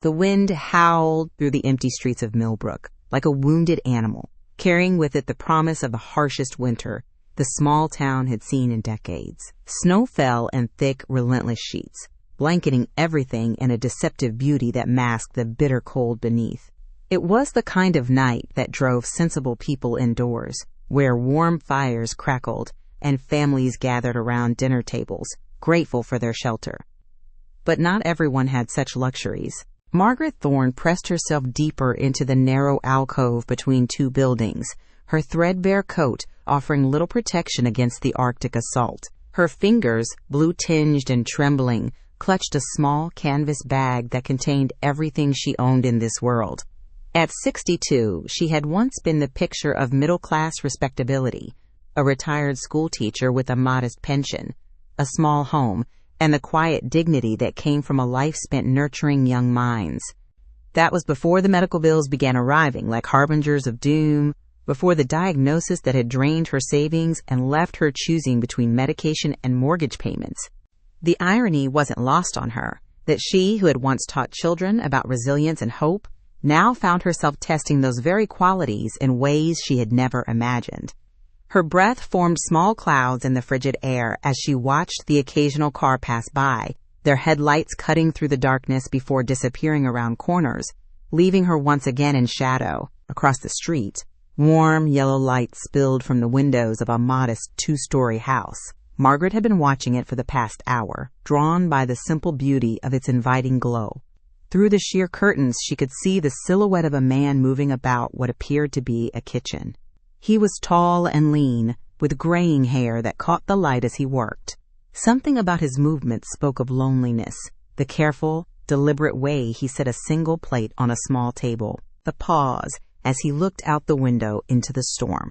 The wind howled through the empty streets of Millbrook like a wounded animal, carrying with it the promise of the harshest winter the small town had seen in decades. Snow fell in thick, relentless sheets, blanketing everything in a deceptive beauty that masked the bitter cold beneath. It was the kind of night that drove sensible people indoors, where warm fires crackled and families gathered around dinner tables, grateful for their shelter. But not everyone had such luxuries. Margaret Thorne pressed herself deeper into the narrow alcove between two buildings, her threadbare coat offering little protection against the Arctic assault. Her fingers, blue-tinged and trembling, clutched a small canvas bag that contained everything she owned in this world. At 62, she had once been the picture of middle-class respectability, a retired schoolteacher with a modest pension, a small home, and the quiet dignity that came from a life spent nurturing young minds. That was before the medical bills began arriving like harbingers of doom, before the diagnosis that had drained her savings and left her choosing between medication and mortgage payments. The irony wasn't lost on her, that she, who had once taught children about resilience and hope, now found herself testing those very qualities in ways she had never imagined. Her breath formed small clouds in the frigid air as she watched the occasional car pass by, their headlights cutting through the darkness before disappearing around corners, leaving her once again in shadow. Across the street, warm yellow light spilled from the windows of a modest two-story house. Margaret had been watching it for the past hour, drawn by the simple beauty of its inviting glow. Through the sheer curtains, she could see the silhouette of a man moving about what appeared to be a kitchen. He was tall and lean, with graying hair that caught the light as he worked. Something about his movements spoke of loneliness, the careful, deliberate way he set a single plate on a small table, the pause as he looked out the window into the storm.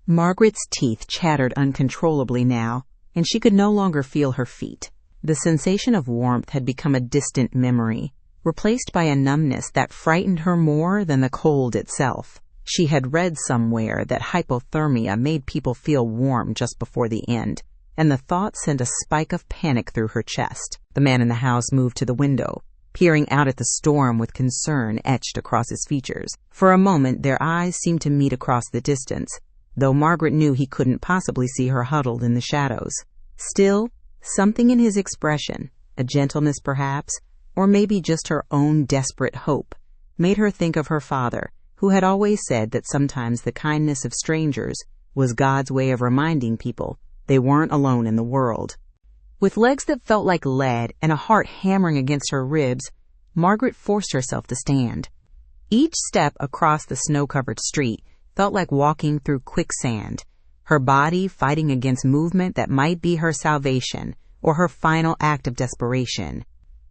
Margaret's teeth chattered uncontrollably now, and she could no longer feel her feet. The sensation of warmth had become a distant memory, replaced by a numbness that frightened her more than the cold itself. She had read somewhere that hypothermia made people feel warm just before the end, and the thought sent a spike of panic through her chest. The man in the house moved to the window, peering out at the storm with concern etched across his features. For a moment, their eyes seemed to meet across the distance, though Margaret knew he couldn't possibly see her huddled in the shadows. Still, something in his expression, a gentleness perhaps, or maybe just her own desperate hope, made her think of her father, who had always said that sometimes the kindness of strangers was God's way of reminding people they weren't alone in the world. With legs that felt like lead and a heart hammering against her ribs, Margaret forced herself to stand. Each step across the snow-covered street felt like walking through quicksand, her body fighting against movement that might be her salvation or her final act of desperation.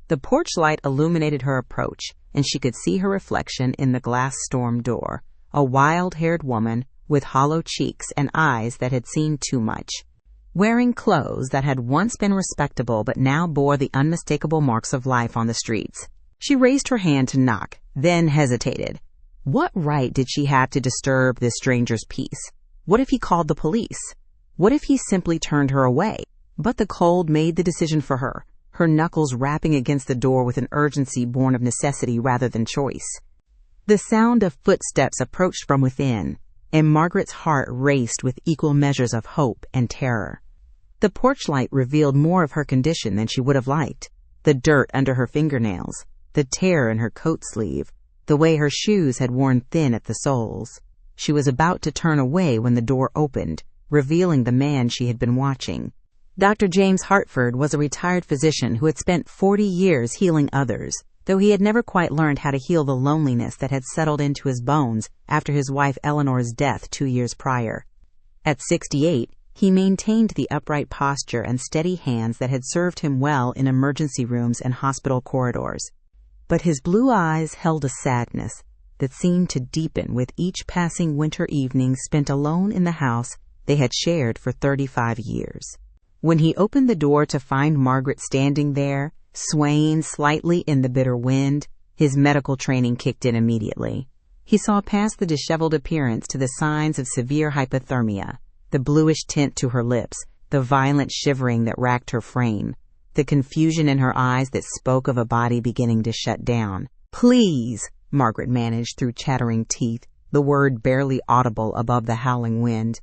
The porch light illuminated her approach, and she could see her reflection in the glass storm door, a wild-haired woman with hollow cheeks and eyes that had seen too much, wearing clothes that had once been respectable but now bore the unmistakable marks of life on the streets. She raised her hand to knock, then hesitated. What right did she have to disturb this stranger's peace? What if he called the police? What if he simply turned her away? But the cold made the decision for her, her knuckles rapping against the door with an urgency born of necessity rather than choice. The sound of footsteps approached from within, and Margaret's heart raced with equal measures of hope and terror. The porch light revealed more of her condition than she would have liked. The dirt under her fingernails, the tear in her coat sleeve, the way her shoes had worn thin at the soles. She was about to turn away when the door opened, revealing the man she had been watching. Dr. James Hartford was a retired physician who had spent 40 years healing others, though he had never quite learned how to heal the loneliness that had settled into his bones after his wife Eleanor's death 2 years prior. At 68, he maintained the upright posture and steady hands that had served him well in emergency rooms and hospital corridors. But his blue eyes held a sadness that seemed to deepen with each passing winter evening spent alone in the house they had shared for 35 years. When he opened the door to find Margaret standing there, swaying slightly in the bitter wind, his medical training kicked in immediately. He saw past the disheveled appearance to the signs of severe hypothermia, the bluish tint to her lips, the violent shivering that racked her frame, the confusion in her eyes that spoke of a body beginning to shut down. Please, Margaret managed through chattering teeth, the word barely audible above the howling wind.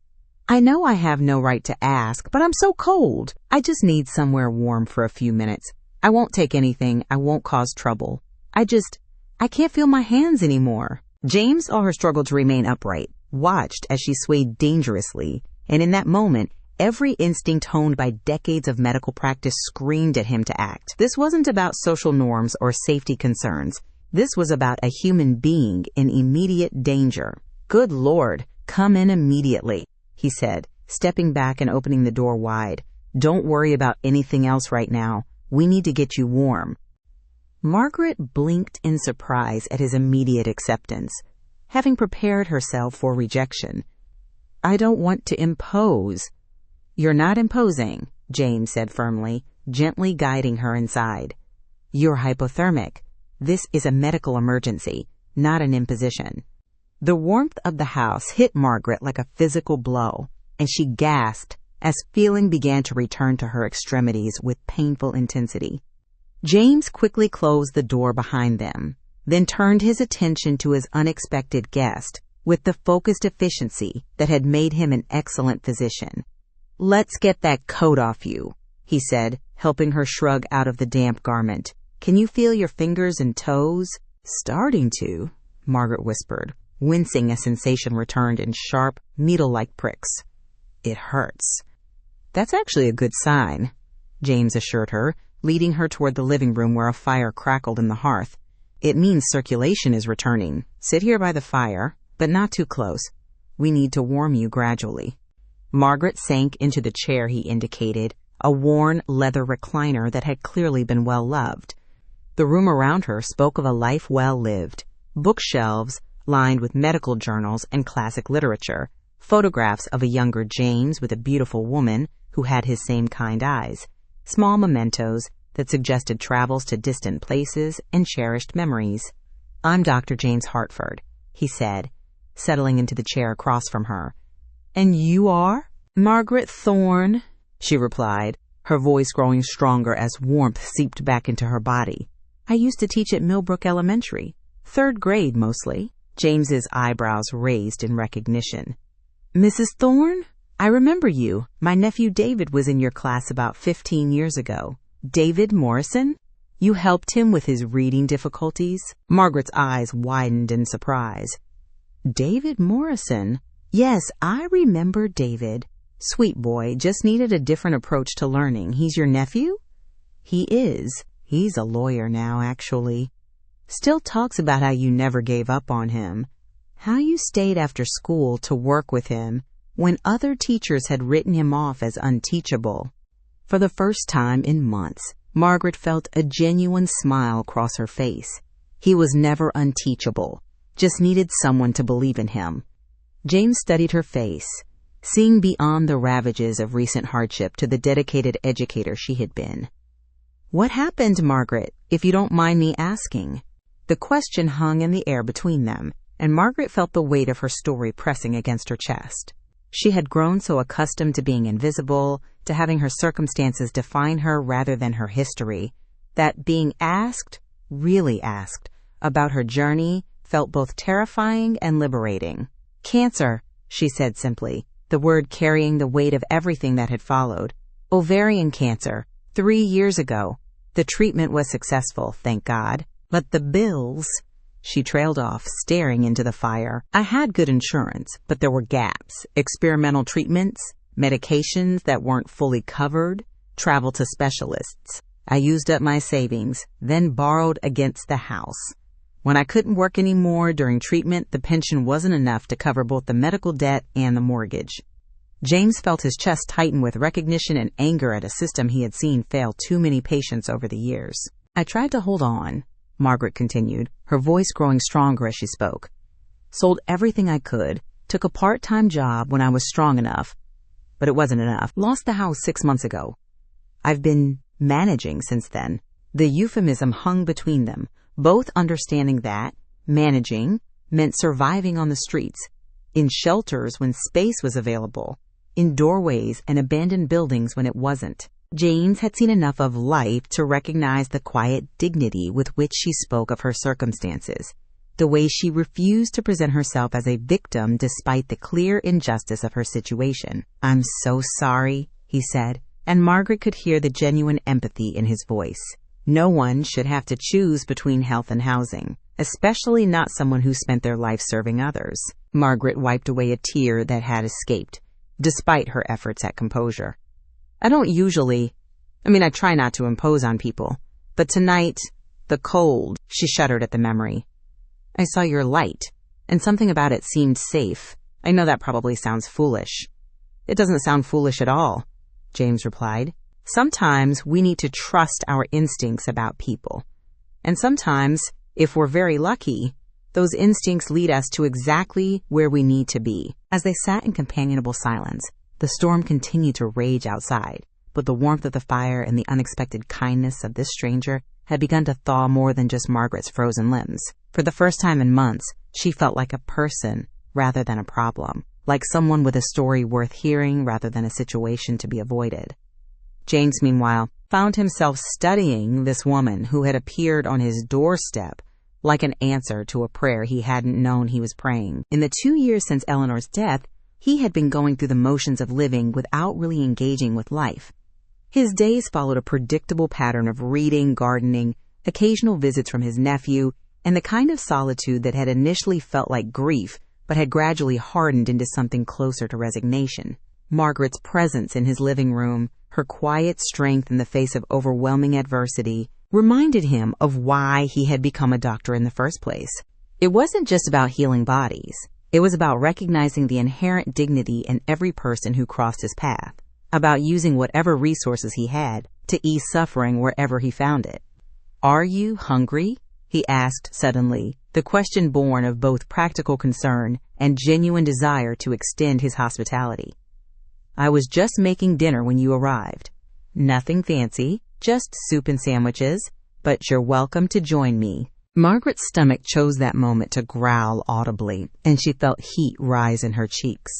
I know I have no right to ask, but I'm so cold. I just need somewhere warm for a few minutes. I won't take anything. I won't cause trouble. I can't feel my hands anymore. James saw her struggle to remain upright, watched as she swayed dangerously, and in that moment, every instinct honed by decades of medical practice screamed at him to act. This wasn't about social norms or safety concerns. This was about a human being in immediate danger. Good Lord, come in immediately, he said, stepping back and opening the door wide. Don't worry about anything else right now. We need to get you warm. Margaret blinked in surprise at his immediate acceptance, having prepared herself for rejection. I don't want to impose. You're not imposing, James said firmly, gently guiding her inside. You're hypothermic. This is a medical emergency, not an imposition. The warmth of the house hit Margaret like a physical blow, and she gasped as feeling began to return to her extremities with painful intensity. James quickly closed the door behind them, then turned his attention to his unexpected guest with the focused efficiency that had made him an excellent physician. Let's get that coat off you, he said, helping her shrug out of the damp garment. Can you feel your fingers and toes? Starting to, Margaret whispered, wincing as sensation returned in sharp, needle-like pricks. It hurts. That's actually a good sign, James assured her, leading her toward the living room where a fire crackled in the hearth. It means circulation is returning. Sit here by the fire, but not too close. We need to warm you gradually. Margaret sank into the chair he indicated, a worn leather recliner that had clearly been well loved. The room around her spoke of a life well lived. Bookshelves lined with medical journals and classic literature, photographs of a younger James with a beautiful woman who had his same kind eyes, small mementos that suggested travels to distant places and cherished memories. I'm Dr. James Hartford, he said, settling into the chair across from her. And you are? Margaret Thorne, she replied, her voice growing stronger as warmth seeped back into her body. I used to teach at Millbrook Elementary, 3rd grade mostly. James's eyebrows raised in recognition. Mrs. Thorne? I remember you. My nephew David was in your class about 15 years ago. David Morrison? You helped him with his reading difficulties? Margaret's eyes widened in surprise. David Morrison? Yes, I remember David. Sweet boy, just needed a different approach to learning. He's your nephew? He is. He's a lawyer now, actually. Still talks about how you never gave up on him. How you stayed after school to work with him when other teachers had written him off as unteachable. For the first time in months, Margaret felt a genuine smile cross her face. He was never unteachable, just needed someone to believe in him. James studied her face, seeing beyond the ravages of recent hardship to the dedicated educator she had been. What happened, Margaret, if you don't mind me asking? The question hung in the air between them, and Margaret felt the weight of her story pressing against her chest. She had grown so accustomed to being invisible, to having her circumstances define her rather than her history, that being asked, really asked, about her journey felt both terrifying and liberating. Cancer, she said simply, the word carrying the weight of everything that had followed. Ovarian cancer, 3 years ago. The treatment was successful, thank God. But the bills... She trailed off, staring into the fire. I had good insurance, but there were gaps. Experimental treatments, medications that weren't fully covered, travel to specialists. I used up my savings, then borrowed against the house. When I couldn't work anymore during treatment, the pension wasn't enough to cover both the medical debt and the mortgage. James felt his chest tighten with recognition and anger at a system he had seen fail too many patients over the years. I tried to hold on, Margaret continued, her voice growing stronger as she spoke. Sold everything I could, took a part-time job when I was strong enough, but it wasn't enough. Lost the house 6 months ago. I've been managing since then. The euphemism hung between them, both understanding that managing meant surviving on the streets, in shelters when space was available, in doorways and abandoned buildings when it wasn't. James had seen enough of life to recognize the quiet dignity with which she spoke of her circumstances, the way she refused to present herself as a victim despite the clear injustice of her situation. "I'm so sorry," he said, and Margaret could hear the genuine empathy in his voice. No one should have to choose between health and housing, especially not someone who spent their life serving others. Margaret wiped away a tear that had escaped, despite her efforts at composure. I try not to impose on people, but tonight, the cold," she shuddered at the memory. "I saw your light, and something about it seemed safe. I know that probably sounds foolish." "It doesn't sound foolish at all," James replied. "Sometimes we need to trust our instincts about people. And sometimes, if we're very lucky, those instincts lead us to exactly where we need to be." As they sat in companionable silence, the storm continued to rage outside, but the warmth of the fire and the unexpected kindness of this stranger had begun to thaw more than just Margaret's frozen limbs. For the first time in months, she felt like a person rather than a problem, like someone with a story worth hearing rather than a situation to be avoided. James, meanwhile, found himself studying this woman who had appeared on his doorstep like an answer to a prayer he hadn't known he was praying. In the 2 years since Eleanor's death, he had been going through the motions of living without really engaging with life. His days followed a predictable pattern of reading, gardening, occasional visits from his nephew, and the kind of solitude that had initially felt like grief but had gradually hardened into something closer to resignation. Margaret's presence in his living room, her quiet strength in the face of overwhelming adversity, reminded him of why he had become a doctor in the first place. It wasn't just about healing bodies. It was about recognizing the inherent dignity in every person who crossed his path, about using whatever resources he had to ease suffering wherever he found it. "Are you hungry?" he asked suddenly, the question born of both practical concern and genuine desire to extend his hospitality. "I was just making dinner when you arrived. Nothing fancy, just soup and sandwiches, but you're welcome to join me." Margaret's stomach chose that moment to growl audibly, and she felt heat rise in her cheeks.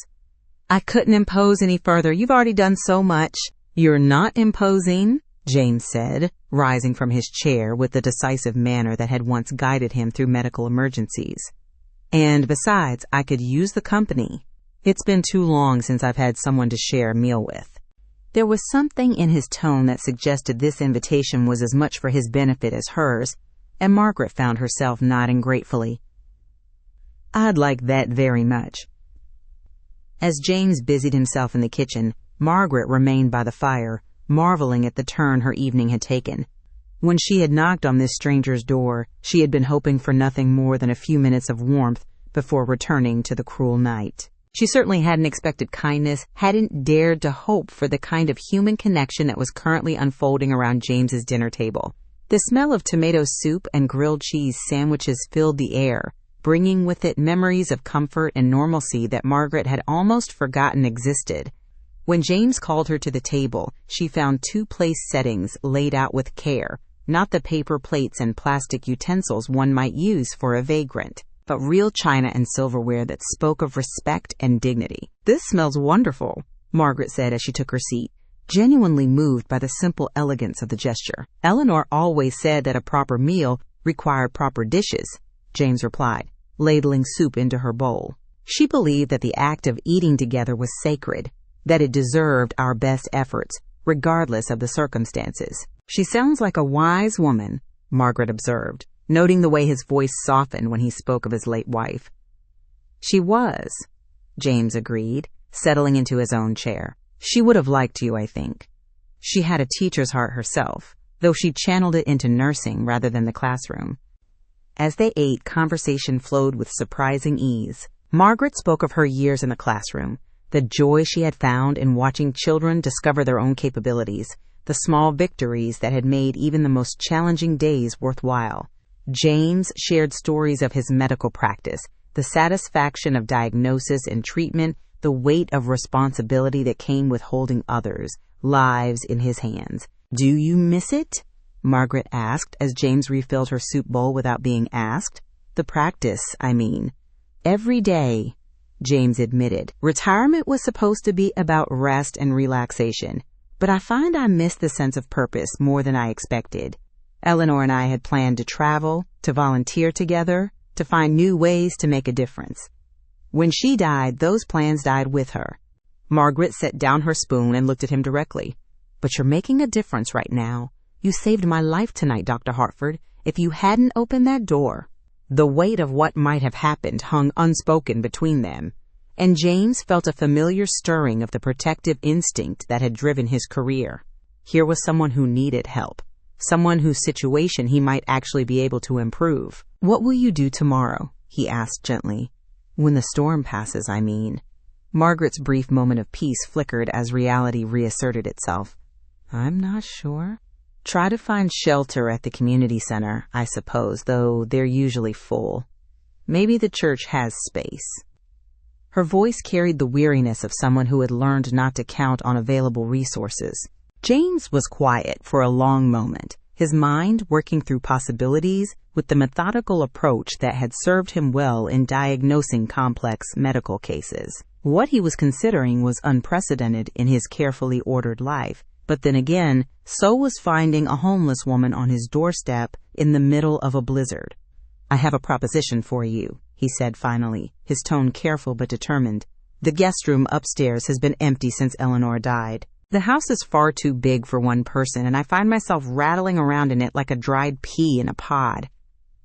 "I couldn't impose any further. You've already done so much." "You're not imposing," James said, rising from his chair with the decisive manner that had once guided him through medical emergencies. "And besides, I could use the company. It's been too long since I've had someone to share a meal with." There was something in his tone that suggested this invitation was as much for his benefit as hers, and Margaret found herself nodding gratefully. "I'd like that very much." As James busied himself in the kitchen, Margaret remained by the fire, marveling at the turn her evening had taken. When she had knocked on this stranger's door, she had been hoping for nothing more than a few minutes of warmth before returning to the cruel night. She certainly hadn't expected kindness, hadn't dared to hope for the kind of human connection that was currently unfolding around James's dinner table. The smell of tomato soup and grilled cheese sandwiches filled the air, bringing with it memories of comfort and normalcy that Margaret had almost forgotten existed. When James called her to the table, she found 2 place settings laid out with care, not the paper plates and plastic utensils one might use for a vagrant, but real china and silverware that spoke of respect and dignity. "This smells wonderful," Margaret said as she took her seat, genuinely moved by the simple elegance of the gesture. "Eleanor always said that a proper meal required proper dishes," James replied, ladling soup into her bowl. "She believed that the act of eating together was sacred, that it deserved our best efforts, regardless of the circumstances." "She sounds like a wise woman," Margaret observed, noting the way his voice softened when he spoke of his late wife. "She was," James agreed, settling into his own chair. "She would have liked you, I think. She had a teacher's heart herself, though she channeled it into nursing rather than the classroom." As they ate, conversation flowed with surprising ease. Margaret spoke of her years in the classroom, the joy she had found in watching children discover their own capabilities, the small victories that had made even the most challenging days worthwhile. James shared stories of his medical practice, the satisfaction of diagnosis and treatment, the weight of responsibility that came with holding others' lives in his hands. "Do you miss it?" Margaret asked as James refilled her soup bowl without being asked. "The practice, I mean." "Every day," James admitted. Retirement was supposed to be about rest and relaxation, but I find I miss the sense of purpose more than I expected. Eleanor and I had planned to travel, to volunteer together, to find new ways to make a difference. When she died, those plans died with her. Margaret set down her spoon and looked at him directly. But you're making a difference right now. You saved my life tonight, Dr. Hartford. If you hadn't opened that door. The weight of what might have happened hung unspoken between them, and James felt a familiar stirring of the protective instinct that had driven his career. Here was someone who needed help, someone whose situation he might actually be able to improve. "What will you do tomorrow?" he asked gently. "When the storm passes, I mean." Margaret's brief moment of peace flickered as reality reasserted itself. "I'm not sure. Try to find shelter at the community center, I suppose, though they're usually full. Maybe the church has space." Her voice carried the weariness of someone who had learned not to count on available resources. James was quiet for a long moment, his mind working through possibilities with the methodical approach that had served him well in diagnosing complex medical cases. What he was considering was unprecedented in his carefully ordered life, but then again, so was finding a homeless woman on his doorstep in the middle of a blizzard. "I have a proposition for you," he said finally, his tone careful but determined. "The guest room upstairs has been empty since Eleanor died. The house is far too big for one person, and I find myself rattling around in it like a dried pea in a pod.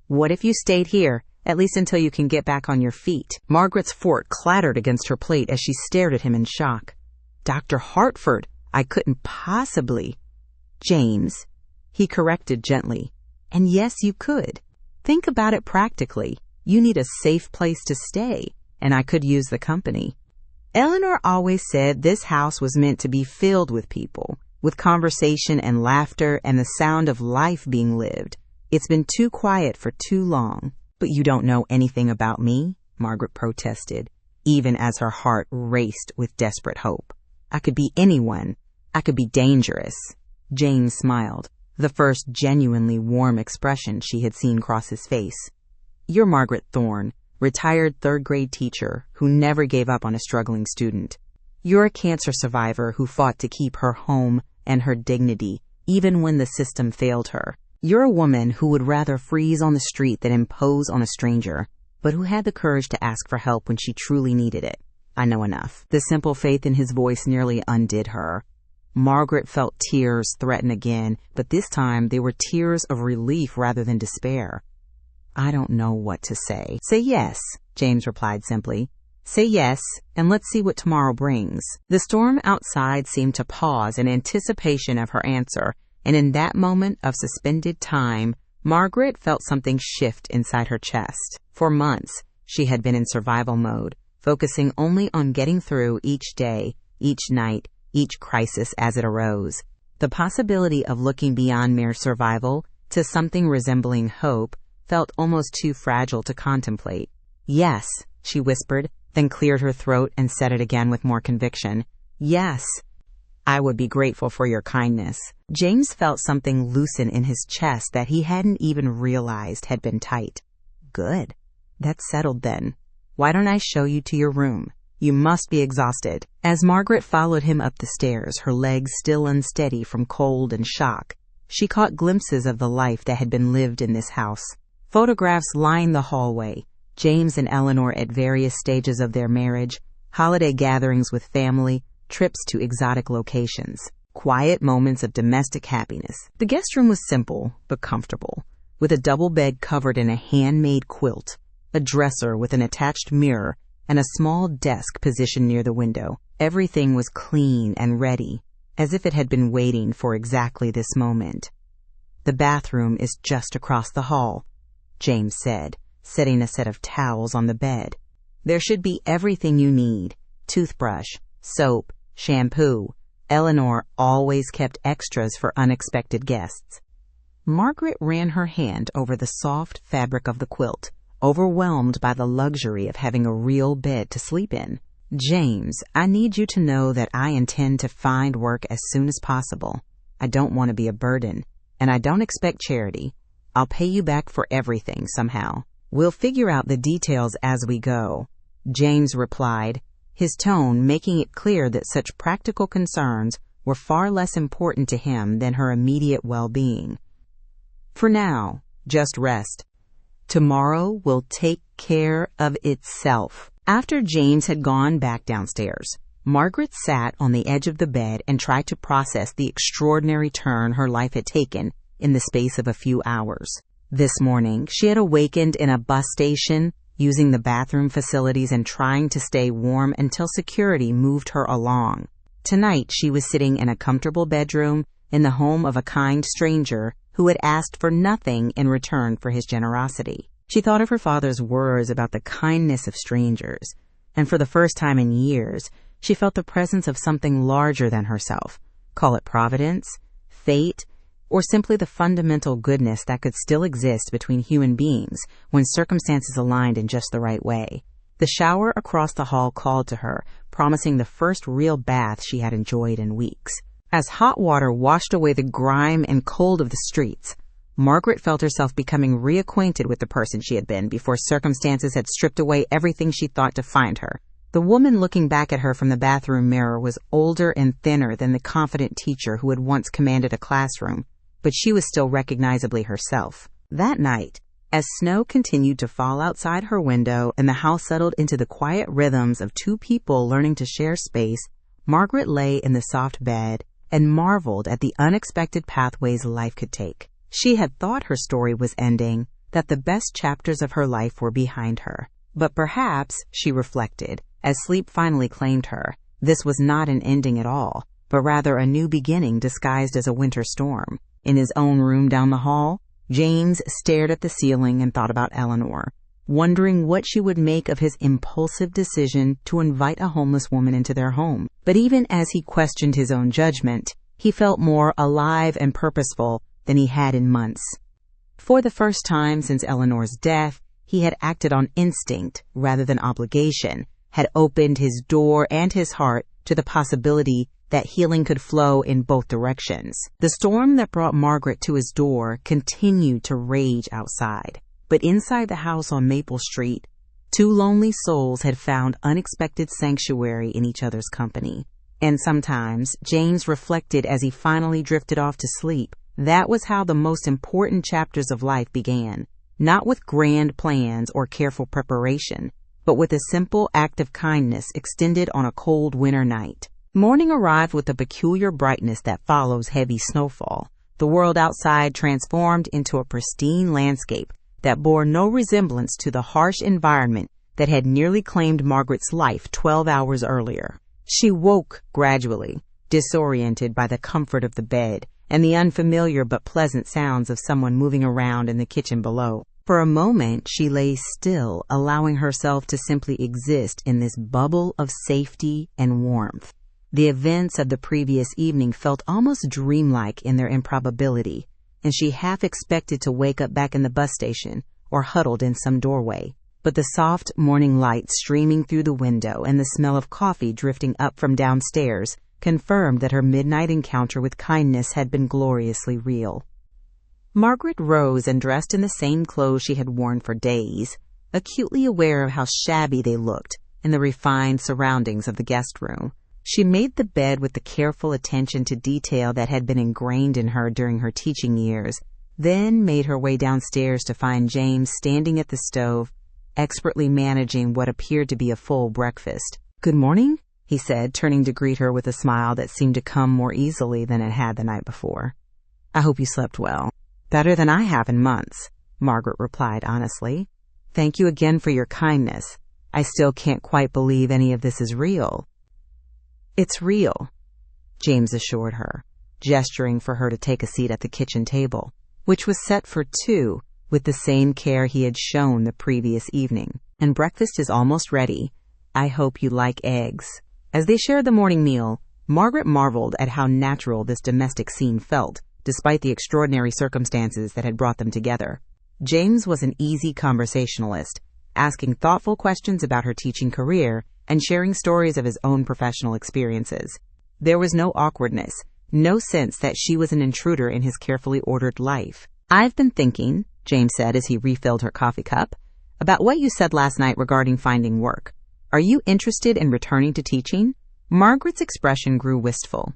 What if you stayed here, at least until you can get back on your feet?" Margaret's fork clattered against her plate as she stared at him in shock. "Dr. Hartford, I couldn't possibly." "James," he corrected gently. "And yes, you could. Think about it practically. You need a safe place to stay, and I could use the company. Eleanor always said this house was meant to be filled with people, with conversation and laughter and the sound of life being lived. It's been too quiet for too long." "But you don't know anything about me," Margaret protested, even as her heart raced with desperate hope. "I could be anyone. I could be dangerous." James smiled, the first genuinely warm expression she had seen cross his face. "You're Margaret Thorne, retired third-grade teacher who never gave up on a struggling student. You're a cancer survivor who fought to keep her home and her dignity, even when the system failed her. You're a woman who would rather freeze on the street than impose on a stranger, but who had the courage to ask for help when she truly needed it. I know enough." The simple faith in his voice nearly undid her. Margaret felt tears threaten again, but this time they were tears of relief rather than despair. "I don't know what to say." "Say yes," James replied simply. "Say yes, and let's see what tomorrow brings." The storm outside seemed to pause in anticipation of her answer, and in that moment of suspended time, Margaret felt something shift inside her chest. For months, she had been in survival mode, focusing only on getting through each day, each night, each crisis as it arose. The possibility of looking beyond mere survival to something resembling hope felt almost too fragile to contemplate. "Yes," she whispered, then cleared her throat and said it again with more conviction. "Yes, I would be grateful for your kindness." James felt something loosen in his chest that he hadn't even realized had been tight. "Good. That's settled then. Why don't I show you to your room? You must be exhausted." As Margaret followed him up the stairs, her legs still unsteady from cold and shock, she caught glimpses of the life that had been lived in this house. Photographs lined the hallway, James and Eleanor at various stages of their marriage, holiday gatherings with family, trips to exotic locations, quiet moments of domestic happiness. The guest room was simple but comfortable, with a double bed covered in a handmade quilt, a dresser with an attached mirror, and a small desk positioned near the window. Everything was clean and ready, as if it had been waiting for exactly this moment. "The bathroom is just across the hall," James said, setting a set of towels on the bed. "There should be everything you need: toothbrush, soap, shampoo. Eleanor always kept extras for unexpected guests." Margaret ran her hand over the soft fabric of the quilt, overwhelmed by the luxury of having a real bed to sleep in. "James, I need you to know that I intend to find work as soon as possible. I don't want to be a burden, and I don't expect charity. I'll pay you back for everything somehow. We'll figure out the details as we go," James replied, his tone making it clear that such practical concerns were far less important to him than her immediate well-being. For now, just rest. Tomorrow will take care of itself. After James had gone back downstairs, Margaret sat on the edge of the bed and tried to process the extraordinary turn her life had taken in the space of a few hours. This morning, she had awakened in a bus station, using the bathroom facilities and trying to stay warm until security moved her along. Tonight, she was sitting in a comfortable bedroom in the home of a kind stranger who had asked for nothing in return for his generosity. She thought of her father's words about the kindness of strangers, and for the first time in years, she felt the presence of something larger than herself. Call it providence, fate, or simply the fundamental goodness that could still exist between human beings when circumstances aligned in just the right way. The shower across the hall called to her, promising the first real bath she had enjoyed in weeks. As hot water washed away the grime and cold of the streets, Margaret felt herself becoming reacquainted with the person she had been before circumstances had stripped away everything she thought defined her. The woman looking back at her from the bathroom mirror was older and thinner than the confident teacher who had once commanded a classroom, but she was still recognizably herself. That night, as snow continued to fall outside her window and the house settled into the quiet rhythms of two people learning to share space, Margaret lay in the soft bed and marveled at the unexpected pathways life could take. She had thought her story was ending, that the best chapters of her life were behind her. But perhaps, she reflected, as sleep finally claimed her, this was not an ending at all, but rather a new beginning disguised as a winter storm. In his own room down the hall, James stared at the ceiling and thought about Eleanor, wondering what she would make of his impulsive decision to invite a homeless woman into their home. But even as he questioned his own judgment, he felt more alive and purposeful than he had in months. For the first time since Eleanor's death, he had acted on instinct rather than obligation, had opened his door and his heart to the possibility that healing could flow in both directions. The storm that brought Margaret to his door continued to rage outside, but inside the house on Maple Street, two lonely souls had found unexpected sanctuary in each other's company. And sometimes, James reflected as he finally drifted off to sleep, that was how the most important chapters of life began, not with grand plans or careful preparation, but with a simple act of kindness extended on a cold winter night. Morning arrived with the peculiar brightness that follows heavy snowfall. The world outside transformed into a pristine landscape that bore no resemblance to the harsh environment that had nearly claimed Margaret's life 12 hours earlier. She woke gradually, disoriented by the comfort of the bed and the unfamiliar but pleasant sounds of someone moving around in the kitchen below. For a moment, she lay still, allowing herself to simply exist in this bubble of safety and warmth. The events of the previous evening felt almost dreamlike in their improbability, and she half expected to wake up back in the bus station or huddled in some doorway. But the soft morning light streaming through the window and the smell of coffee drifting up from downstairs confirmed that her midnight encounter with kindness had been gloriously real. Margaret rose and dressed in the same clothes she had worn for days, acutely aware of how shabby they looked in the refined surroundings of the guest room. She made the bed with the careful attention to detail that had been ingrained in her during her teaching years, then made her way downstairs to find James standing at the stove, expertly managing what appeared to be a full breakfast. "Good morning," he said, turning to greet her with a smile that seemed to come more easily than it had the night before. "I hope you slept well." "Better than I have in months," Margaret replied honestly. "Thank you again for your kindness. I still can't quite believe any of this is real." "It's real," James assured her, gesturing for her to take a seat at the kitchen table, which was set for two with the same care he had shown the previous evening. "And breakfast is almost ready. I hope you like eggs." As they shared the morning meal, Margaret marveled at how natural this domestic scene felt, despite the extraordinary circumstances that had brought them together. James was an easy conversationalist, asking thoughtful questions about her teaching career and sharing stories of his own professional experiences. There was no awkwardness, no sense that she was an intruder in his carefully ordered life. "I've been thinking," James said as he refilled her coffee cup, "about what you said last night regarding finding work. Are you interested in returning to teaching?" Margaret's expression grew wistful.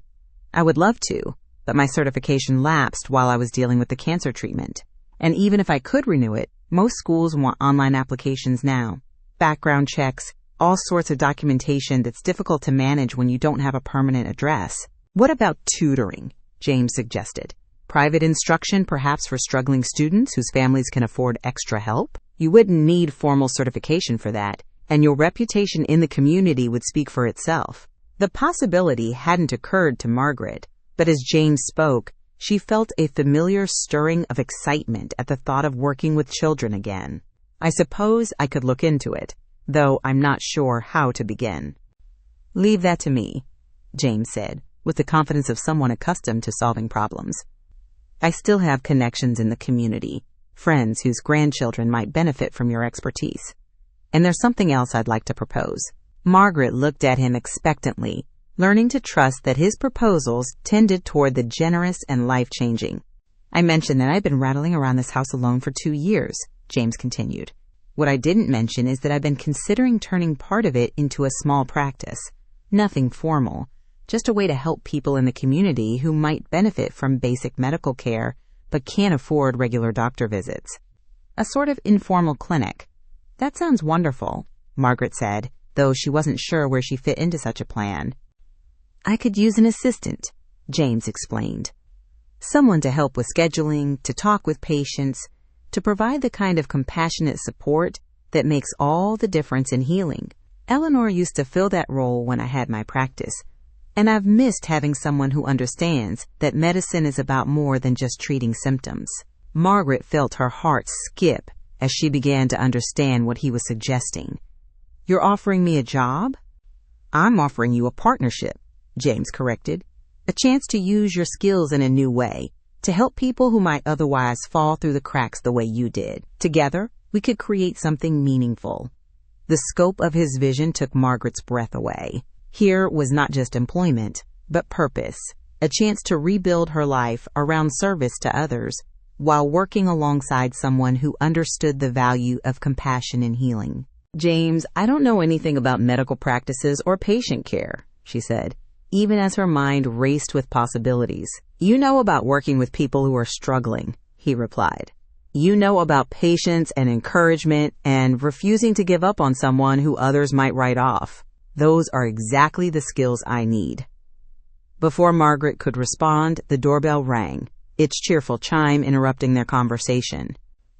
I would love to, but my certification lapsed while I was dealing with the cancer treatment. And even if I could renew it, most schools want online applications now. Background checks, all sorts of documentation that's difficult to manage when you don't have a permanent address. What about tutoring? James suggested. Private instruction, perhaps for struggling students whose families can afford extra help? You wouldn't need formal certification for that, and your reputation in the community would speak for itself. The possibility hadn't occurred to Margaret, but as James spoke, she felt a familiar stirring of excitement at the thought of working with children again. I suppose I could look into it, though I'm not sure how to begin. Leave that to me, James said, with the confidence of someone accustomed to solving problems. I still have connections in the community, friends whose grandchildren might benefit from your expertise. And there's something else I'd like to propose. Margaret looked at him expectantly, learning to trust that his proposals tended toward the generous and life-changing. I mentioned that I've been rattling around this house alone for 2 years, James continued. What I didn't mention is that I've been considering turning part of it into a small practice. Nothing formal, just a way to help people in the community who might benefit from basic medical care but can't afford regular doctor visits. A sort of informal clinic. That sounds wonderful, Margaret said, though she wasn't sure where she fit into such a plan. I could use an assistant, James explained. Someone to help with scheduling, to talk with patients, to provide the kind of compassionate support that makes all the difference in healing. Eleanor used to fill that role when I had my practice, and I've missed having someone who understands that medicine is about more than just treating symptoms. Margaret felt her heart skip as she began to understand what he was suggesting. You're offering me a job? I'm offering you a partnership, James corrected. A chance to use your skills in a new way, to help people who might otherwise fall through the cracks the way you did. Together, we could create something meaningful. The scope of his vision took Margaret's breath away. Here was not just employment, but purpose, a chance to rebuild her life around service to others, while working alongside someone who understood the value of compassion and healing. James, I don't know anything about medical practices or patient care, she said, even as her mind raced with possibilities. You know about working with people who are struggling, he replied. You know about patience and encouragement and refusing to give up on someone who others might write off. Those are exactly the skills I need. Before Margaret could respond, the doorbell rang, its cheerful chime interrupting their conversation.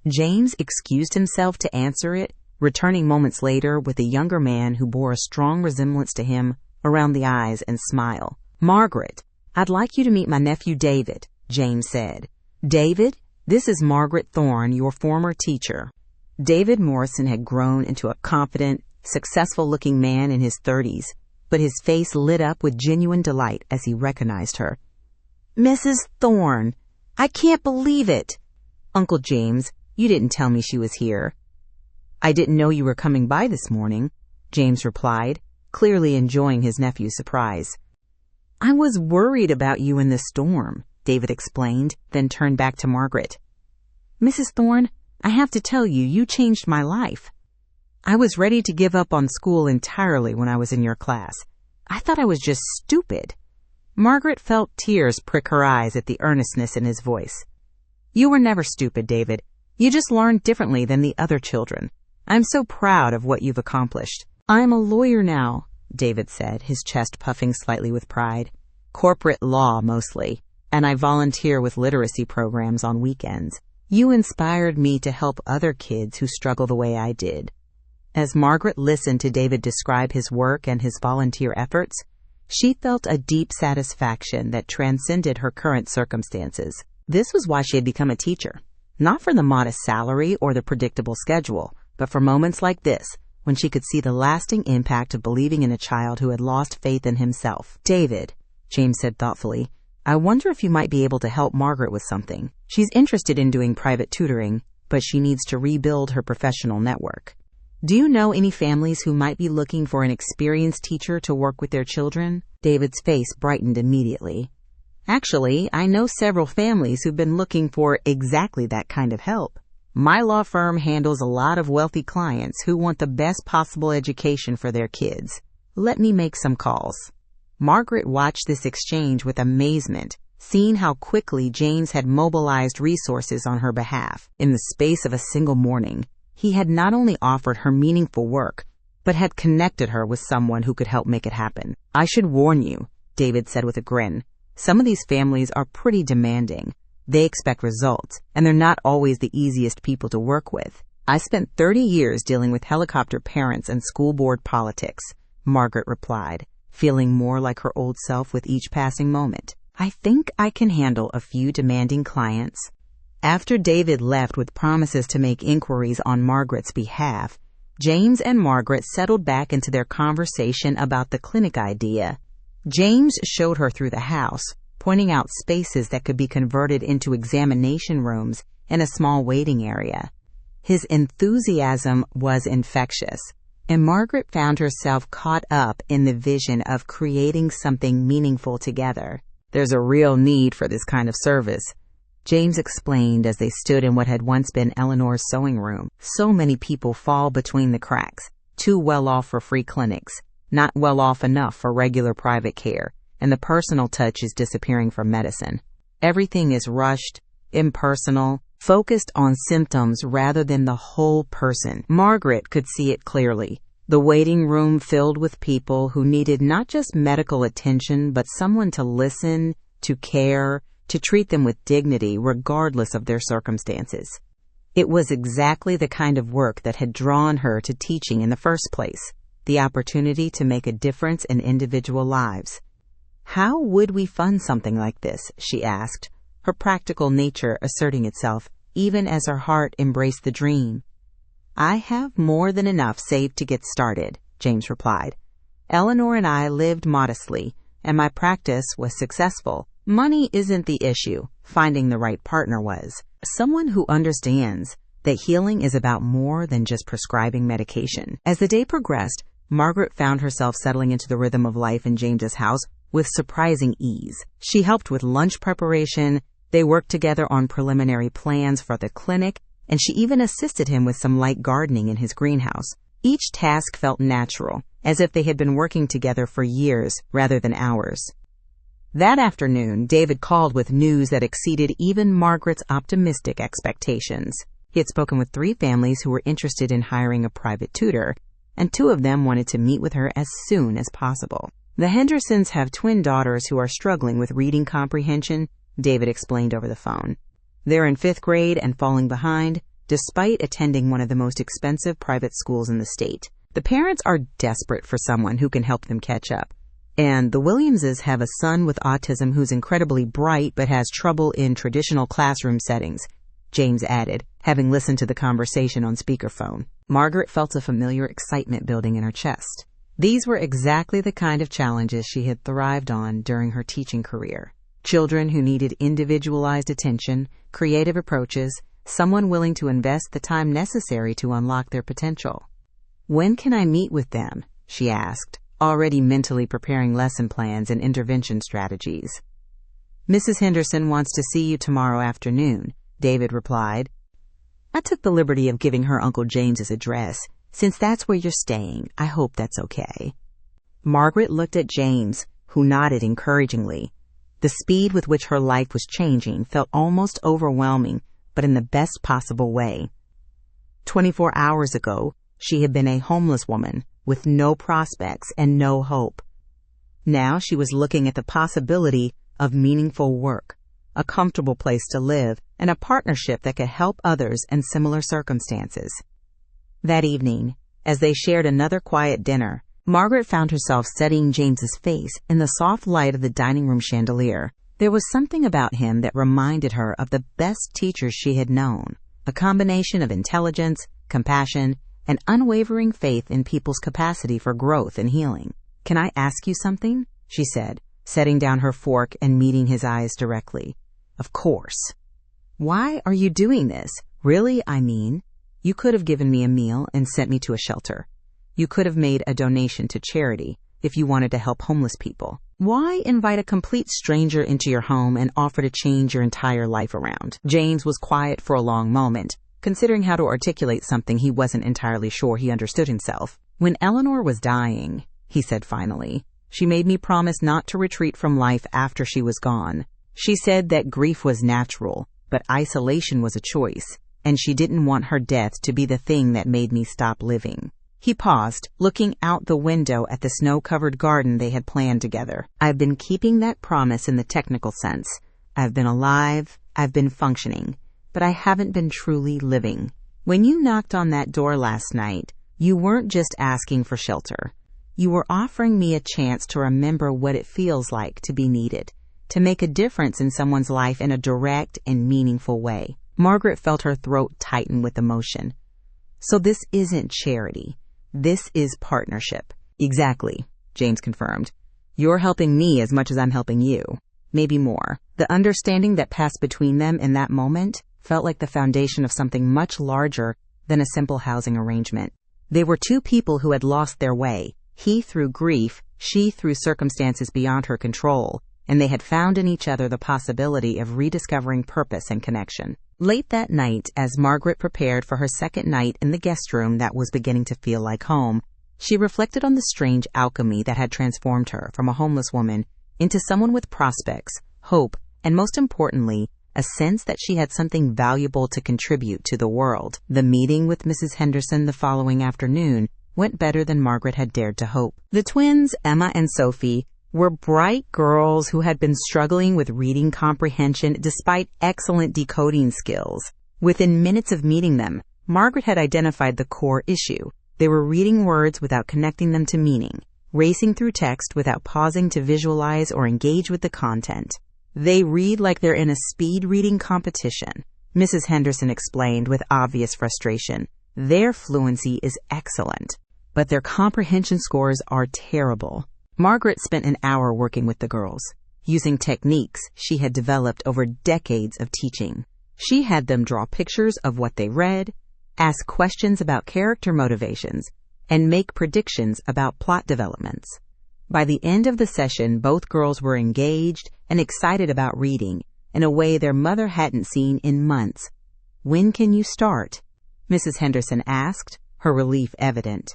James excused himself to answer it, returning moments later with a younger man who bore a strong resemblance to him around the eyes and smile. Margaret, I'd like you to meet my nephew David, James said. David, this is Margaret Thorne, your former teacher. David Morrison had grown into a confident, successful-looking man in his 30s, but his face lit up with genuine delight as he recognized her. Mrs. Thorne, I can't believe it. Uncle James, you didn't tell me she was here. I didn't know you were coming by this morning, James replied, clearly enjoying his nephew's surprise. I was worried about you in the storm, David explained, then turned back to Margaret. Mrs. Thorne, I have to tell you, you changed my life. I was ready to give up on school entirely when I was in your class. I thought I was just stupid. Margaret felt tears prick her eyes at the earnestness in his voice. You were never stupid, David. You just learned differently than the other children. I'm so proud of what you've accomplished. I'm a lawyer now, David said, his chest puffing slightly with pride. Corporate law, mostly, and I volunteer with literacy programs on weekends. You inspired me to help other kids who struggle the way I did. As Margaret listened to David describe his work and his volunteer efforts, she felt a deep satisfaction that transcended her current circumstances. This was why she had become a teacher, not for the modest salary or the predictable schedule, but for moments like this, when she could see the lasting impact of believing in a child who had lost faith in himself. David, James said thoughtfully, I wonder if you might be able to help Margaret with something. She's interested in doing private tutoring, but she needs to rebuild her professional network. Do you know any families who might be looking for an experienced teacher to work with their children? David's face brightened immediately. Actually, I know several families who've been looking for exactly that kind of help. My law firm handles a lot of wealthy clients who want the best possible education for their kids. Let me make some calls. Margaret watched this exchange with amazement, seeing how quickly James had mobilized resources on her behalf. In the space of a single morning, he had not only offered her meaningful work, but had connected her with someone who could help make it happen. "I should warn you," David said with a grin. "Some of these families are pretty demanding. They expect results, and they're not always the easiest people to work with." "I spent 30 years dealing with helicopter parents and school board politics," Margaret replied, feeling more like her old self with each passing moment. "I think I can handle a few demanding clients." After David left with promises to make inquiries on Margaret's behalf, James and Margaret settled back into their conversation about the clinic idea. James showed her through the house, pointing out spaces that could be converted into examination rooms and a small waiting area. His enthusiasm was infectious, and Margaret found herself caught up in the vision of creating something meaningful together. "There's a real need for this kind of service," James explained as they stood in what had once been Eleanor's sewing room. "So many people fall between the cracks, too well off for free clinics, not well off enough for regular private care, and the personal touch is disappearing from medicine. Everything is rushed, impersonal, focused on symptoms rather than the whole person." Margaret could see it clearly. The waiting room filled with people who needed not just medical attention, but someone to listen, to care, to treat them with dignity regardless of their circumstances. It was exactly the kind of work that had drawn her to teaching in the first place, the opportunity to make a difference in individual lives. "How would we fund something like this?" she asked, her practical nature asserting itself even as her heart embraced the dream. "I have more than enough saved to get started," James replied. "Eleanor and I lived modestly, and my practice was successful. Money isn't the issue. Finding the right partner was. Someone who understands that healing is about more than just prescribing medication." As the day progressed, Margaret found herself settling into the rhythm of life in James's house with surprising ease. She helped with lunch preparation, they worked together on preliminary plans for the clinic, and she even assisted him with some light gardening in his greenhouse. Each task felt natural, as if they had been working together for years rather than hours. That afternoon, David called with news that exceeded even Margaret's optimistic expectations. He had spoken with 3 families who were interested in hiring a private tutor, and 2 of them wanted to meet with her as soon as possible. "The Hendersons have twin daughters who are struggling with reading comprehension," David explained over the phone. "They're in 5th grade and falling behind, despite attending one of the most expensive private schools in the state. The parents are desperate for someone who can help them catch up. And the Williamses have a son with autism who's incredibly bright but has trouble in traditional classroom settings," James added, having listened to the conversation on speakerphone. Margaret felt a familiar excitement building in her chest. These were exactly the kind of challenges she had thrived on during her teaching career. Children who needed individualized attention, creative approaches, someone willing to invest the time necessary to unlock their potential. "When can I meet with them?" she asked, already mentally preparing lesson plans and intervention strategies. "Mrs. Henderson wants to see you tomorrow afternoon," David replied. "I took the liberty of giving her Uncle James's address. Since that's where you're staying, I hope that's okay." Margaret looked at James, who nodded encouragingly. The speed with which her life was changing felt almost overwhelming, but in the best possible way. 24 hours ago, she had been a homeless woman with no prospects and no hope. Now she was looking at the possibility of meaningful work, a comfortable place to live, and a partnership that could help others in similar circumstances. That evening, as they shared another quiet dinner, Margaret found herself studying James's face in the soft light of the dining room chandelier. There was something about him that reminded her of the best teachers she had known, a combination of intelligence, compassion, and unwavering faith in people's capacity for growth and healing. "Can I ask you something?" she said, setting down her fork and meeting his eyes directly. "Of course." "Why are you doing this? Really, I mean. You could have given me a meal and sent me to a shelter. You could have made a donation to charity if you wanted to help homeless people. Why invite a complete stranger into your home and offer to change your entire life around?" James was quiet for a long moment, considering how to articulate something he wasn't entirely sure he understood himself. "When Eleanor was dying," he said finally, She made me promise not to retreat from life after she was gone. She said that grief was natural, but isolation was a choice, and she didn't want her death to be the thing that made me stop living. He paused, looking out the window at the snow-covered garden they had planned together. I've been keeping that promise in the technical sense. I've been alive, I've been functioning, but I haven't been truly living. When you knocked on that door last night, you weren't just asking for shelter. You were offering me a chance to remember what it feels like to be needed, to make a difference in someone's life in a direct and meaningful way. Margaret felt her throat tighten with emotion. So this isn't charity. This is partnership. Exactly, James confirmed. You're helping me as much as I'm helping you. Maybe more. The understanding that passed between them in that moment felt like the foundation of something much larger than a simple housing arrangement. They were two people who had lost their way, he through grief, she through circumstances beyond her control, and they had found in each other the possibility of rediscovering purpose and connection. Late that night, as Margaret prepared for her second night in the guest room that was beginning to feel like home, she reflected on the strange alchemy that had transformed her from a homeless woman into someone with prospects, hope, and most importantly, a sense that she had something valuable to contribute to the world. The meeting with Mrs. Henderson the following afternoon went better than Margaret had dared to hope. The twins, Emma and Sophie, were bright girls who had been struggling with reading comprehension despite excellent decoding skills. Within minutes of meeting them, Margaret had identified the core issue. They were reading words without connecting them to meaning, racing through text without pausing to visualize or engage with the content. They read like they're in a speed reading competition, Mrs. Henderson explained with obvious frustration. Their fluency is excellent, but their comprehension scores are terrible. Margaret spent an hour working with the girls, using techniques she had developed over decades of teaching. She had them draw pictures of what they read, ask questions about character motivations, and make predictions about plot developments. By the end of the session, both girls were engaged and excited about reading in a way their mother hadn't seen in months. "When can you start?" Mrs. Henderson asked, her relief evident.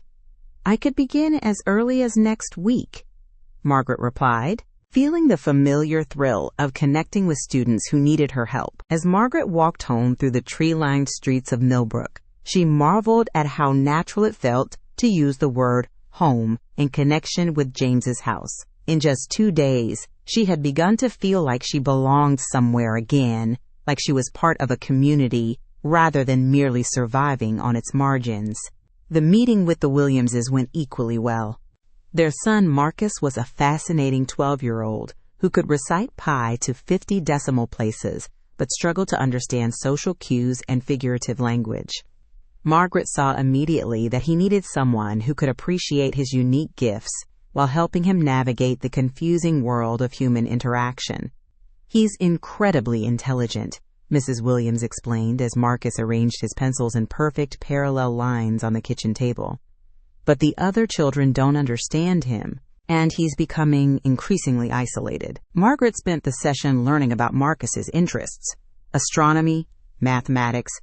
"I could begin as early as next week," Margaret replied, feeling the familiar thrill of connecting with students who needed her help. As Margaret walked home through the tree-lined streets of Millbrook, she marveled at how natural it felt to use the word home in connection with James's house. In just 2 days, she had begun to feel like she belonged somewhere again, like she was part of a community rather than merely surviving on its margins. The meeting with the Williamses went equally well. Their son Marcus was a fascinating 12-year-old who could recite pi to 50 decimal places but struggled to understand social cues and figurative language. Margaret saw immediately that he needed someone who could appreciate his unique gifts while helping him navigate the confusing world of human interaction. "He's incredibly intelligent," Mrs. Williams explained as Marcus arranged his pencils in perfect parallel lines on the kitchen table. "But the other children don't understand him, and he's becoming increasingly isolated." Margaret spent the session learning about Marcus's interests: astronomy, mathematics,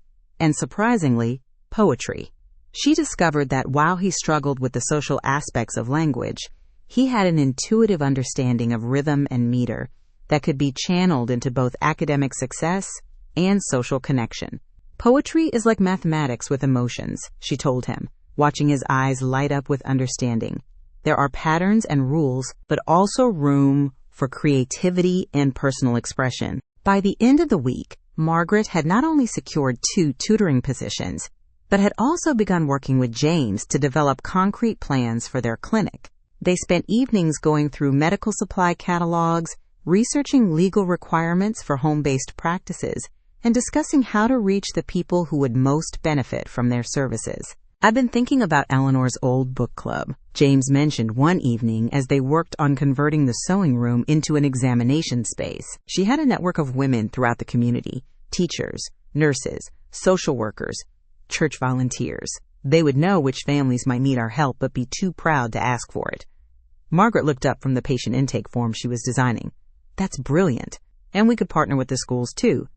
and surprisingly, poetry. She discovered that while he struggled with the social aspects of language, he had an intuitive understanding of rhythm and meter that could be channeled into both academic success and social connection. "Poetry is like mathematics with emotions," she told him, watching his eyes light up with understanding. "There are patterns and rules, but also room for creativity and personal expression." By the end of the week, Margaret had not only secured 2 tutoring positions, but had also begun working with James to develop concrete plans for their clinic. They spent evenings going through medical supply catalogs, researching legal requirements for home-based practices, and discussing how to reach the people who would most benefit from their services. "I've been thinking about Eleanor's old book club," James mentioned one evening as they worked on converting the sewing room into an examination space. She had a network of women throughout the community: teachers, nurses, social workers, church volunteers. They would know which families might need our help but be too proud to ask for it. Margaret looked up from the patient intake form she was designing. "That's brilliant. And we could partner with the schools too.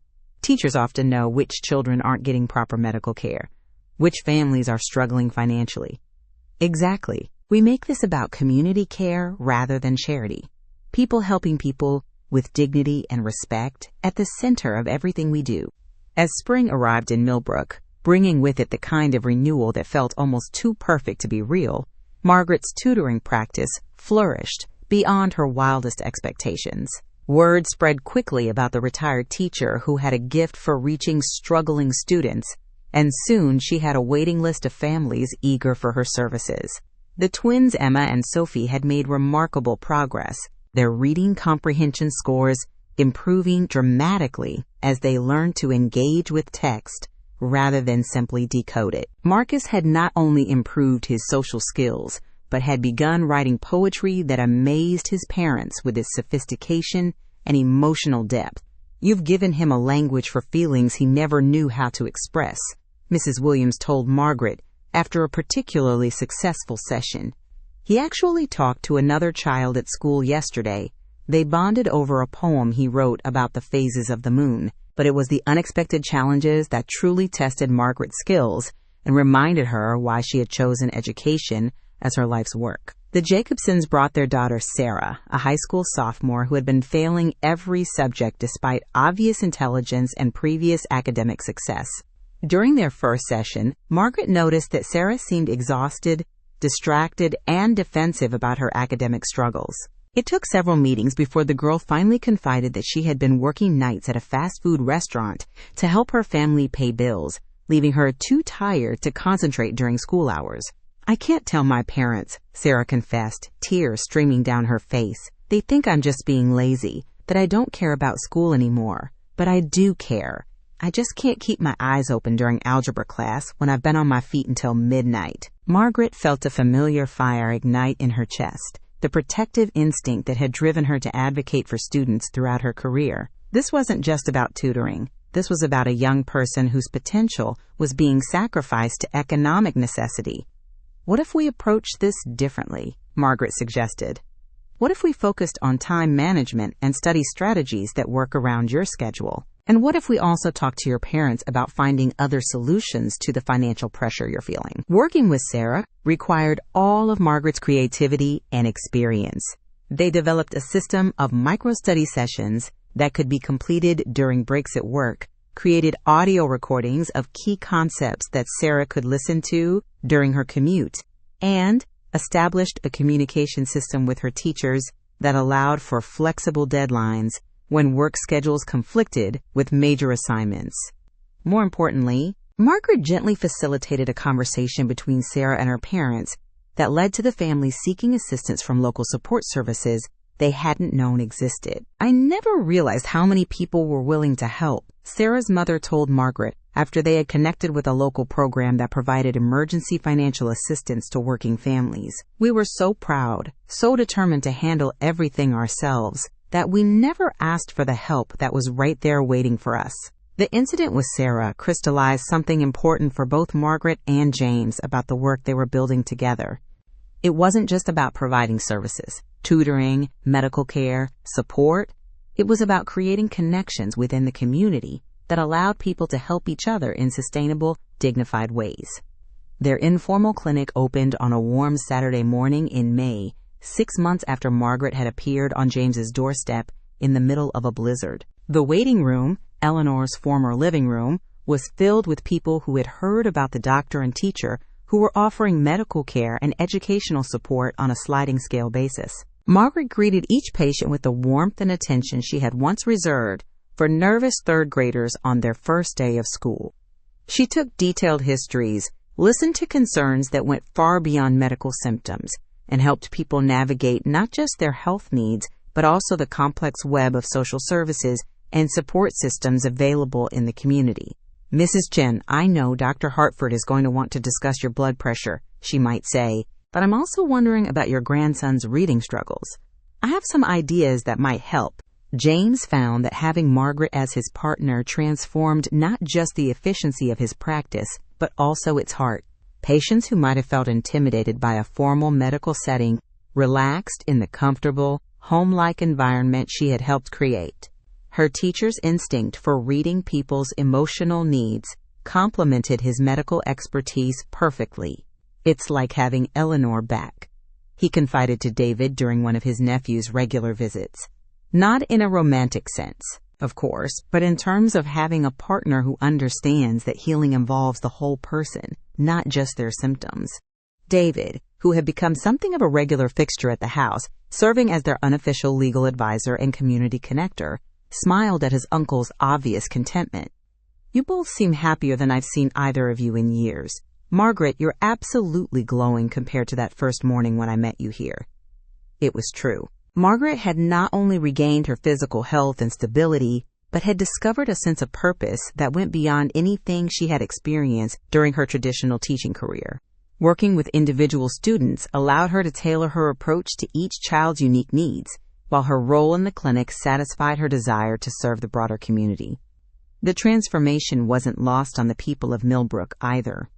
Teachers often know which children aren't getting proper medical care, which families are struggling financially." "Exactly. We make this about community care rather than charity. People helping people with dignity and respect at the center of everything we do. As spring arrived in Millbrook, bringing with it the kind of renewal that felt almost too perfect to be real, Margaret's tutoring practice flourished beyond her wildest expectations. Word spread quickly about the retired teacher who had a gift for reaching struggling students, and soon she had a waiting list of families eager for her services. The twins Emma and Sophie had made remarkable progress, their reading comprehension scores improving dramatically as they learned to engage with text rather than simply decode it. Marcus had not only improved his social skills, but had begun writing poetry that amazed his parents with its sophistication and emotional depth. "You've given him a language for feelings he never knew how to express," Mrs. Williams told Margaret after a particularly successful session. "He actually talked to another child at school yesterday. They bonded over a poem he wrote about the phases of the moon, but it was the unexpected challenges that truly tested Margaret's skills and reminded her why she had chosen education as her life's work." The Jacobsons brought their daughter Sarah, a high school sophomore who had been failing every subject despite obvious intelligence and previous academic success. During their first session, Margaret noticed that Sarah seemed exhausted, distracted, and defensive about her academic struggles. It took several meetings before the girl finally confided that she had been working nights at a fast food restaurant to help her family pay bills, leaving her too tired to concentrate during school hours. "I can't tell my parents," Sarah confessed, tears streaming down her face. "They think I'm just being lazy, that I don't care about school anymore. But I do care. I just can't keep my eyes open during algebra class when I've been on my feet until midnight." Margaret felt a familiar fire ignite in her chest, the protective instinct that had driven her to advocate for students throughout her career. This wasn't just about tutoring. This was about a young person whose potential was being sacrificed to economic necessity. "What if we approached this differently?" Margaret suggested. "What if we focused on time management and study strategies that work around your schedule? And what if we also talk to your parents about finding other solutions to the financial pressure you're feeling?" Working with Sarah required all of Margaret's creativity and experience. They developed a system of micro-study sessions that could be completed during breaks at work, created audio recordings of key concepts that Sarah could listen to during her commute, and established a communication system with her teachers that allowed for flexible deadlines when work schedules conflicted with major assignments. More importantly, Margaret gently facilitated a conversation between Sarah and her parents that led to the family seeking assistance from local support services they hadn't known existed. "I never realized how many people were willing to help," Sarah's mother told Margaret after they had connected with a local program that provided emergency financial assistance to working families. "We were so proud, so determined to handle everything ourselves, that we never asked for the help that was right there waiting for us." The incident with Sarah crystallized something important for both Margaret and James about the work they were building together. It wasn't just about providing services, tutoring, medical care, support. It was about creating connections within the community that allowed people to help each other in sustainable, dignified ways. Their informal clinic opened on a warm Saturday morning in May, 6 months after Margaret had appeared on James's doorstep in the middle of a blizzard. The waiting room, Eleanor's former living room, was filled with people who had heard about the doctor and teacher who were offering medical care and educational support on a sliding scale basis. Margaret greeted each patient with the warmth and attention she had once reserved for nervous third graders on their first day of school. She took detailed histories, listened to concerns that went far beyond medical symptoms, and helped people navigate not just their health needs, but also the complex web of social services and support systems available in the community. "Mrs. Chen, I know Dr. Hartford is going to want to discuss your blood pressure," she might say, "but I'm also wondering about your grandson's reading struggles. I have some ideas that might help." James found that having Margaret as his partner transformed not just the efficiency of his practice, but also its heart. Patients who might have felt intimidated by a formal medical setting relaxed in the comfortable, home-like environment she had helped create. Her teacher's instinct for reading people's emotional needs complemented his medical expertise perfectly. "It's like having Eleanor back," he confided to David during one of his nephew's regular visits. Not in a romantic sense, of course, but in terms of having a partner who understands that healing involves the whole person, not just their symptoms. David, who had become something of a regular fixture at the house, serving as their unofficial legal advisor and community connector, smiled at his uncle's obvious contentment. "You both seem happier than I've seen either of you in years. Margaret, you're absolutely glowing compared to that first morning when I met you here." It was true. Margaret had not only regained her physical health and stability, but had discovered a sense of purpose that went beyond anything she had experienced during her traditional teaching career. Working with individual students allowed her to tailor her approach to each child's unique needs, while her role in the clinic satisfied her desire to serve the broader community. The transformation wasn't lost on the people of Millbrook either.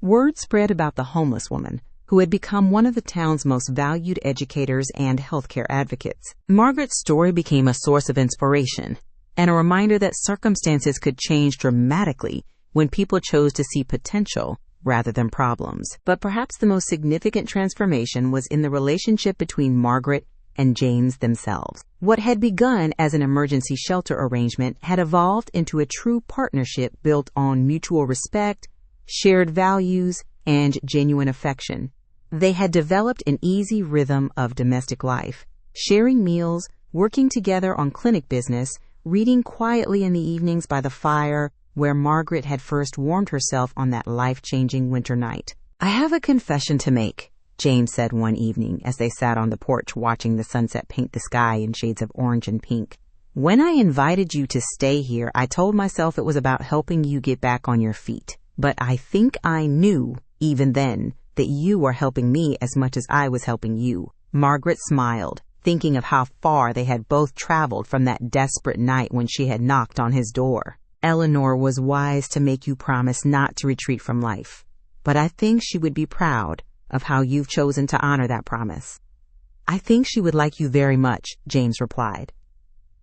Word spread about the homeless woman, who had become one of the town's most valued educators and healthcare advocates. Margaret's story became a source of inspiration and a reminder that circumstances could change dramatically when people chose to see potential rather than problems. But perhaps the most significant transformation was in the relationship between Margaret and James themselves. What had begun as an emergency shelter arrangement had evolved into a true partnership built on mutual respect, shared values, and genuine affection. They had developed an easy rhythm of domestic life, sharing meals, working together on clinic business, reading quietly in the evenings by the fire where Margaret had first warmed herself on that life-changing winter night. "I have a confession to make," James said one evening as they sat on the porch watching the sunset paint the sky in shades of orange and pink. "When I invited you to stay here, I told myself it was about helping you get back on your feet. But I think I knew, even then, that you were helping me as much as I was helping you." Margaret smiled, thinking of how far they had both traveled from that desperate night when she had knocked on his door. "Eleanor was wise to make you promise not to retreat from life, but I think she would be proud of how you've chosen to honor that promise." "I think she would like you very much," James replied.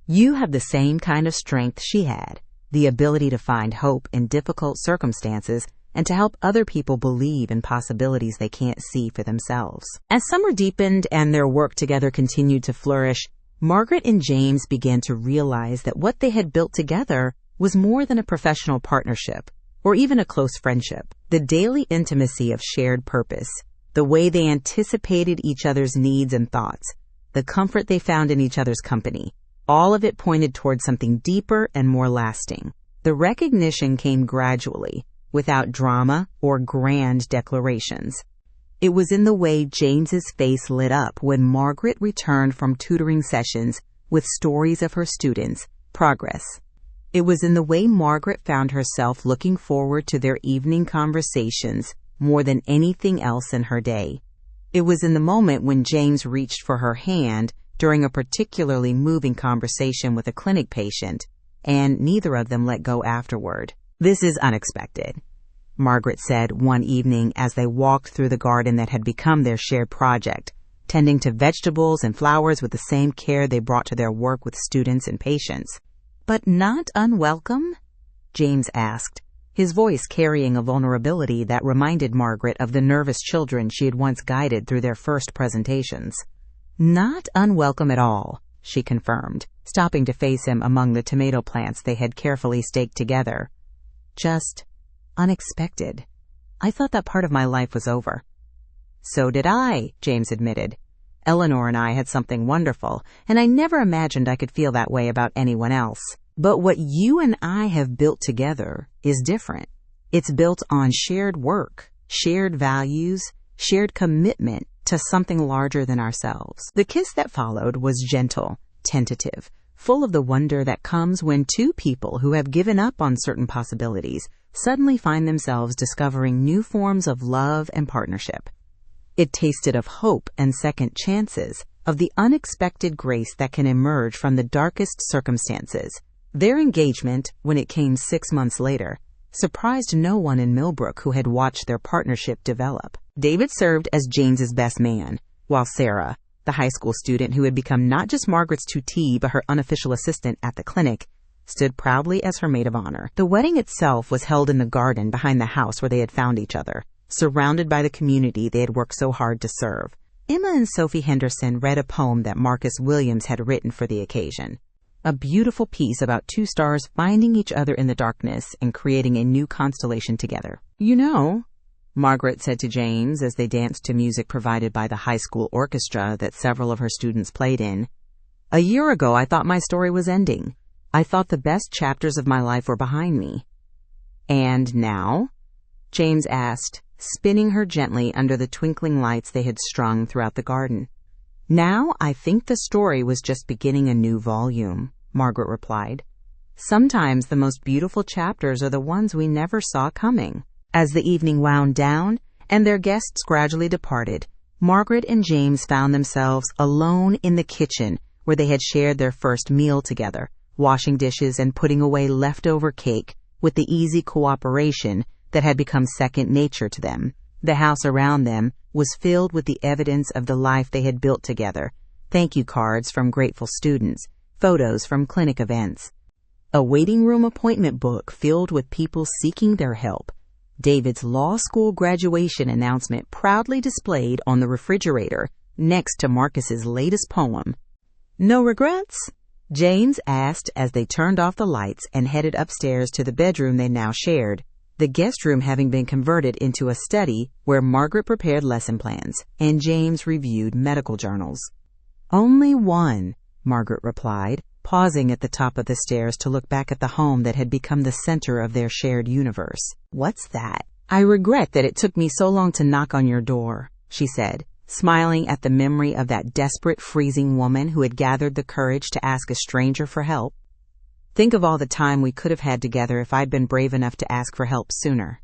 "You have the same kind of strength she had, the ability to find hope in difficult circumstances and to help other people believe in possibilities they can't see for themselves." As summer deepened and their work together continued to flourish, Margaret and James began to realize that what they had built together was more than a professional partnership or even a close friendship. The daily intimacy of shared purpose, the way they anticipated each other's needs and thoughts, the comfort they found in each other's company, all of it pointed towards something deeper and more lasting. The recognition came gradually, without drama or grand declarations. It was in the way James's face lit up when Margaret returned from tutoring sessions with stories of her students' progress. It was in the way Margaret found herself looking forward to their evening conversations more than anything else in her day. It was in the moment when James reached for her hand during a particularly moving conversation with a clinic patient, and neither of them let go afterward. "This is unexpected," Margaret said one evening as they walked through the garden that had become their shared project, tending to vegetables and flowers with the same care they brought to their work with students and patients. "But not unwelcome?" James asked, his voice carrying a vulnerability that reminded Margaret of the nervous children she had once guided through their first presentations. "Not unwelcome at all," she confirmed, stopping to face him among the tomato plants they had carefully staked together. "Just unexpected. I thought that part of my life was over." "So did I," James admitted. "Eleanor and I had something wonderful, and I never imagined I could feel that way about anyone else. But what you and I have built together is different. It's built on shared work, shared values, shared commitment to something larger than ourselves." The kiss that followed was gentle, tentative, full of the wonder that comes when two people who have given up on certain possibilities suddenly find themselves discovering new forms of love and partnership. It tasted of hope and second chances, of the unexpected grace that can emerge from the darkest circumstances. Their engagement, when it came 6 months later, surprised no one in Millbrook who had watched their partnership develop. David served as James's best man, while Sarah, the high school student who had become not just Margaret's tutee but her unofficial assistant at the clinic, stood proudly as her maid of honor. The wedding itself was held in the garden behind the house where they had found each other, surrounded by the community they had worked so hard to serve. Emma and Sophie Henderson read a poem that Marcus Williams had written for the occasion. A beautiful piece about two stars finding each other in the darkness and creating a new constellation together. "You know," Margaret said to James as they danced to music provided by the high school orchestra that several of her students played in, "a year ago I thought my story was ending. I thought the best chapters of my life were behind me." "And now?" James asked, spinning her gently under the twinkling lights they had strung throughout the garden. "Now I think the story was just beginning a new volume," Margaret replied. "Sometimes the most beautiful chapters are the ones we never saw coming." As the evening wound down and their guests gradually departed, Margaret and James found themselves alone in the kitchen where they had shared their first meal together, washing dishes and putting away leftover cake with the easy cooperation that had become second nature to them. The house around them was filled with the evidence of the life they had built together, thank you cards from grateful students, photos from clinic events, a waiting room appointment book filled with people seeking their help, David's law school graduation announcement proudly displayed on the refrigerator next to Marcus's latest poem. "No regrets?" James asked as they turned off the lights and headed upstairs to the bedroom they now shared, the guest room having been converted into a study where Margaret prepared lesson plans and James reviewed medical journals. "Only one," Margaret replied, pausing at the top of the stairs to look back at the home that had become the center of their shared universe. "What's that?" "I regret that it took me so long to knock on your door," she said, smiling at the memory of that desperate, freezing woman who had gathered the courage to ask a stranger for help. "Think of all the time we could have had together if I'd been brave enough to ask for help sooner."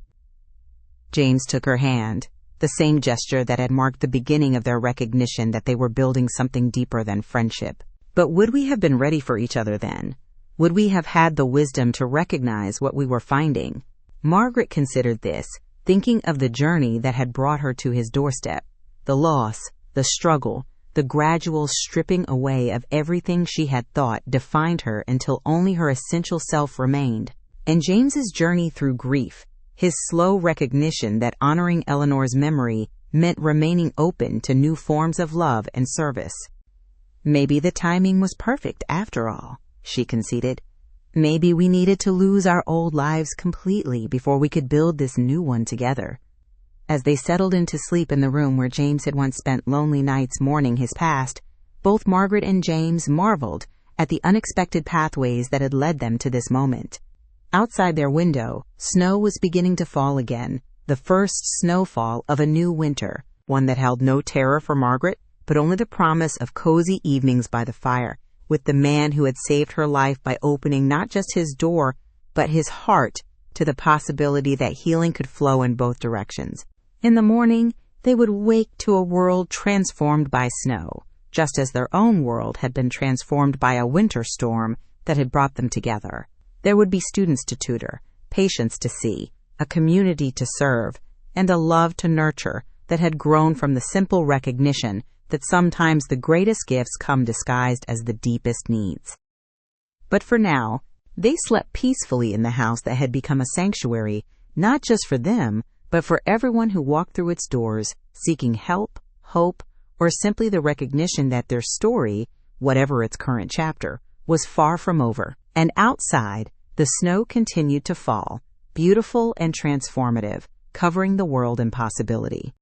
James took her hand, the same gesture that had marked the beginning of their recognition that they were building something deeper than friendship. But would we have been ready for each other then? Would we have had the wisdom to recognize what we were finding? Margaret considered this, thinking of the journey that had brought her to his doorstep, the loss, the struggle, the gradual stripping away of everything she had thought defined her until only her essential self remained. And James's journey through grief, his slow recognition that honoring Eleanor's memory meant remaining open to new forms of love and service. "Maybe the timing was perfect after all," she conceded. "Maybe we needed to lose our old lives completely before we could build this new one together." As they settled into sleep in the room where James had once spent lonely nights mourning his past, both Margaret and James marveled at the unexpected pathways that had led them to this moment. Outside their window, snow was beginning to fall again, the first snowfall of a new winter, one that held no terror for Margaret, but only the promise of cozy evenings by the fire, with the man who had saved her life by opening not just his door, but his heart to the possibility that healing could flow in both directions. In the morning, they would wake to a world transformed by snow, just as their own world had been transformed by a winter storm that had brought them together. There would be students to tutor, patients to see, a community to serve, and a love to nurture that had grown from the simple recognition that sometimes the greatest gifts come disguised as the deepest needs. But for now, they slept peacefully in the house that had become a sanctuary, not just for them, but for everyone who walked through its doors, seeking help, hope, or simply the recognition that their story, whatever its current chapter, was far from over. And outside, the snow continued to fall, beautiful and transformative, covering the world in possibility.